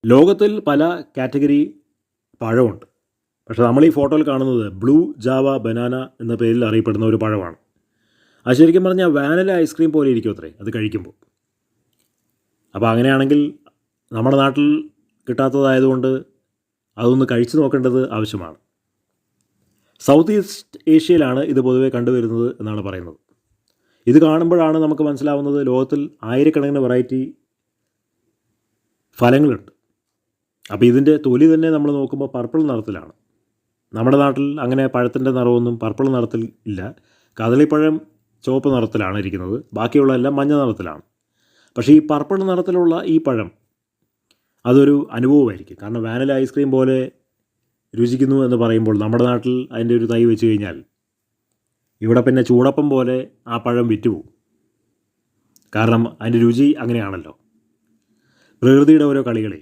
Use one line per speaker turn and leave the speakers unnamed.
ലോകത്തിൽ പല കാറ്റഗറി പഴമുണ്ട്. പക്ഷേ നമ്മൾ ഈ ഫോട്ടോയിൽ കാണുന്നത് ബ്ലൂ ജാവ ബനാന എന്ന പേരിൽ അറിയപ്പെടുന്ന ഒരു പഴമാണ്. അത് ശരിക്കും പറഞ്ഞാൽ വാനില ഐസ്ക്രീം പോലെ ഇരിക്കും അത്രേ അത് കഴിക്കുമ്പോൾ. അപ്പോൾ അങ്ങനെയാണെങ്കിൽ നമ്മുടെ നാട്ടിൽ കിട്ടാത്തതായതുകൊണ്ട് അതൊന്ന് കഴിച്ചു നോക്കേണ്ടത് ആവശ്യമാണ്. സൗത്ത് ഈസ്റ്റ് ഏഷ്യയിലാണ് ഇത് പൊതുവെ കണ്ടുവരുന്നത് എന്നാണ് പറയുന്നത്. ഇത് കാണുമ്പോഴാണ് നമുക്ക് മനസ്സിലാവുന്നത് ലോകത്തിൽ ആയിരക്കണക്കിന് വെറൈറ്റി ഫലങ്ങളുണ്ട്. അപ്പോൾ ഇതിൻ്റെ തൊലി തന്നെ നമ്മൾ നോക്കുമ്പോൾ പർപ്പിൾ നിറത്തിലാണ്. നമ്മുടെ നാട്ടിൽ അങ്ങനെ പഴത്തിൻ്റെ നിറമൊന്നും പർപ്പിൾ നിറത്തിൽ ഇല്ല. കദളിപ്പഴം ചുവപ്പ് നിറത്തിലാണ് ഇരിക്കുന്നത്, ബാക്കിയുള്ള എല്ലാം മഞ്ഞ നിറത്തിലാണ്. പക്ഷേ ഈ പർപ്പിൾ നിറത്തിലുള്ള ഈ പഴം അതൊരു അനുഭവമായിരിക്കും. കാരണം വാനില ഐസ്ക്രീം പോലെ രുചിക്കുന്നു എന്ന് പറയുമ്പോൾ നമ്മുടെ നാട്ടിൽ അതിൻ്റെ ഒരു തൈ വെച്ച് കഴിഞ്ഞാൽ ഇവിടെ പിന്നെ ചൂടപ്പം പോലെ ആ പഴം വിറ്റുപോകും. കാരണം അതിൻ്റെ രുചി അങ്ങനെയാണല്ലോ. പ്രകൃതിയുടെ ഓരോ കളികളെ